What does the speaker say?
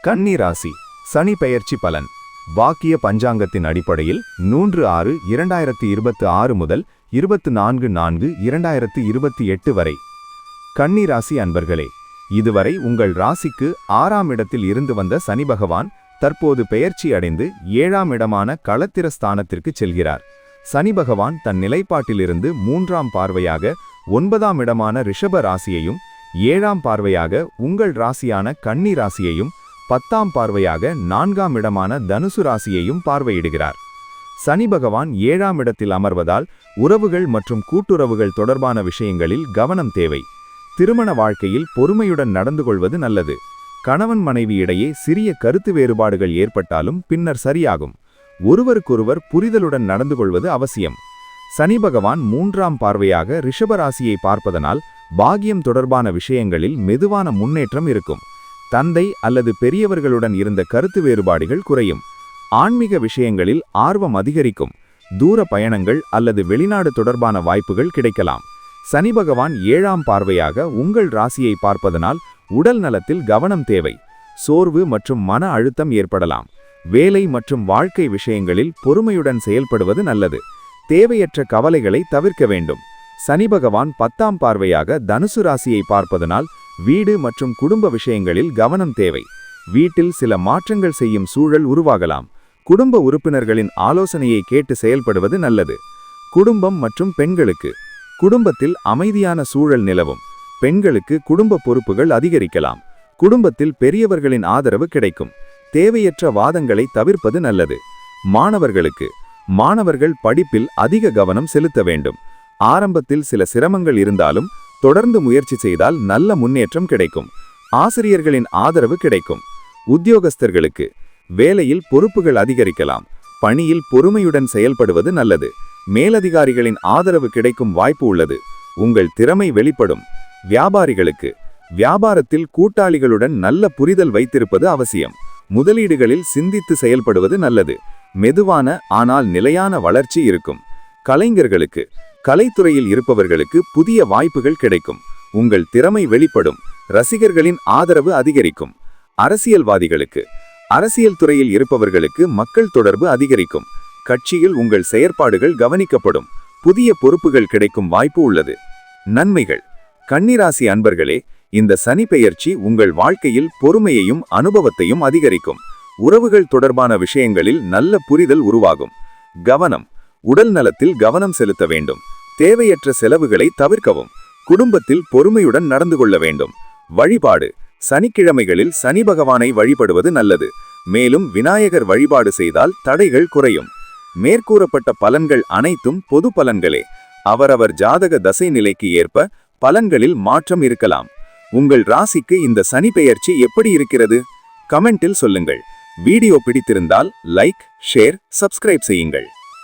கன்னி ராசி சனி பெயர்ச்சி பலன். வாக்கிய பஞ்சாங்கத்தின் அடிப்படையில் 3/6/2026 முதல் 24/4/2028 வரை. கன்னி ராசி அன்பர்களே, இதுவரை உங்கள் ராசிக்கு 6ஆம் இடத்தில் இருந்து வந்த சனி பகவான் தற்போது பெயர்ச்சி அடைந்து 7ஆம் இடமான களத்திர ஸ்தானத்திற்கு செல்கிறார். சனி பகவான் தன் நிலைப்பாட்டிலிருந்து 3ஆம் பார்வையாக 9ஆம் இடமான ரிஷப ராசியையும், 7ஆம் பார்வையாக உங்கள் ராசியான கன்னி ராசியையும், 10ஆம் பார்வையாக 4ஆம் இடமான தனுசு ராசியையும் பார்வையிடுகிறார். சனி பகவான் 7ஆம் இடத்தில் அமர்வதால் உறவுகள் மற்றும் கூட்டுறவுகள் தொடர்பான விஷயங்களில் கவனம் தேவை. திருமண வாழ்க்கையில் பொறுமையுடன் நடந்து கொள்வது நல்லது. கணவன் மனைவி இடையே சிறிய கருத்து வேறுபாடுகள் ஏற்பட்டாலும் பின்னர் சரியாகும். ஒருவருக்கொருவர் புரிதலுடன் நடந்து கொள்வது அவசியம். சனி பகவான் 3ஆம் பார்வையாக ரிஷபராசியை பார்ப்பதனால் பாக்கியம் தொடர்பான விஷயங்களில் மெதுவான முன்னேற்றம் இருக்கும். தந்தை அல்லது பெரியவர்களுடன் இருந்த கருத்து வேறுபாடுகள் குறையும். ஆன்மீக விஷயங்களில் ஆர்வம் அதிகரிக்கும். தூர பயணங்கள் அல்லது வெளிநாடு தொடர்பான வாய்ப்புகள் கிடைக்கலாம். சனி பகவான் 7ஆம் பார்வையாக உங்கள் ராசியை பார்ப்பதனால் உடல் நலத்தில் கவனம் தேவை. சோர்வு மற்றும் மன அழுத்தம் ஏற்படலாம். வேலை மற்றும் வாழ்க்கை விஷயங்களில் பொறுமையுடன் செயல்படுவது நல்லது. தேவையற்ற கவலைகளை தவிர்க்க வேண்டும். சனி பகவான் 10ஆம் பார்வையாக தனுசு ராசியை பார்ப்பதனால் வீடு மற்றும் குடும்ப விஷயங்களில் கவனம் தேவை. வீட்டில் சில மாற்றங்கள் செய்யும் சூழல் உருவாகலாம். குடும்ப உறுப்பினர்களின் ஆலோசனையை கேட்டு செயல்படுவது நல்லது. குடும்பம் மற்றும் பெண்களுக்கு குடும்பத்தில் அமைதியான சூழல் நிலவும். பெண்களுக்கு குடும்ப பொறுப்புகள் அதிகரிக்கலாம். குடும்பத்தில் பெரியவர்களின் ஆதரவு கிடைக்கும். தேவையற்ற வாதங்களை தவிர்ப்பது நல்லது. மாணவர்களுக்கு மாணவர்கள் படிப்பில் அதிக கவனம் செலுத்த வேண்டும். ஆரம்பத்தில் சில சிரமங்கள் இருந்தாலும் தொடர்ந்து முயற்சி செய்தால் நல்ல முன்னேற்றம் கிடைக்கும். ஆசிரியர்களின் ஆதரவு கிடைக்கும். உத்தியோகஸ்தர்களுக்கு வேலையில் பொறுப்புகள் அதிகரிக்கலாம். பணியில் பொறுமையுடன் செயல்படுவது நல்லது. மேலதிகாரிகளின் ஆதரவு கிடைக்கும் வாய்ப்பு உள்ளது. உங்கள் திறமை வெளிப்படும். வியாபாரிகளுக்கு வியாபாரத்தில் கூட்டாளிகளுடன் நல்ல புரிதல் வைத்திருப்பது அவசியம். முதலீடுகளில் சிந்தித்து செயல்படுவது நல்லது. மெதுவான ஆனால் நிலையான வளர்ச்சி இருக்கும். கலைஞர்களுக்கு கலைத்துறையில் இருப்பவர்களுக்கு புதிய வாய்ப்புகள் கிடைக்கும். உங்கள் திறமை வெளிப்படும். ரசிகர்களின் ஆதரவு அதிகரிக்கும். அரசியல்வாதிகளுக்கு அரசியல் துறையில் இருப்பவர்களுக்கு மக்கள் தொடர்பு அதிகரிக்கும். கட்சியில் உங்கள் செயற்பாடுகள் கவனிக்கப்படும். புதிய பொறுப்புகள் கிடைக்கும் வாய்ப்பு உள்ளது. நன்மைகள். கன்னிராசி அன்பர்களே, இந்த சனி பெயர்ச்சி உங்கள் வாழ்க்கையில் பொறுமையையும் அனுபவத்தையும் அதிகரிக்கும். உறவுகள் தொடர்பான விஷயங்களில் நல்ல புரிதல் உருவாகும். கவனம். உடல் நலத்தில் கவனம் செலுத்த வேண்டும். தேவையற்ற செலவுகளை தவிர்க்கவும். குடும்பத்தில் பொறுமையுடன் நடந்து கொள்ள வேண்டும். வழிபாடு. சனிக்கிழமைகளில் சனி பகவானை வழிபடுவது நல்லது. மேலும் விநாயகர் வழிபாடு செய்தால் தடைகள் குறையும். மேற்கூறப்பட்ட பலன்கள் அனைத்தும் பொது பலன்களே. அவரவர் ஜாதக தசை நிலைக்கு ஏற்ப பலன்களில் மாற்றம் இருக்கலாம். உங்கள் ராசிக்கு இந்த சனி பெயர்ச்சி எப்படி இருக்கிறது? கமெண்டில் சொல்லுங்கள். வீடியோ பிடித்திருந்தால் லைக், ஷேர், சப்ஸ்கிரைப் செய்யுங்கள்.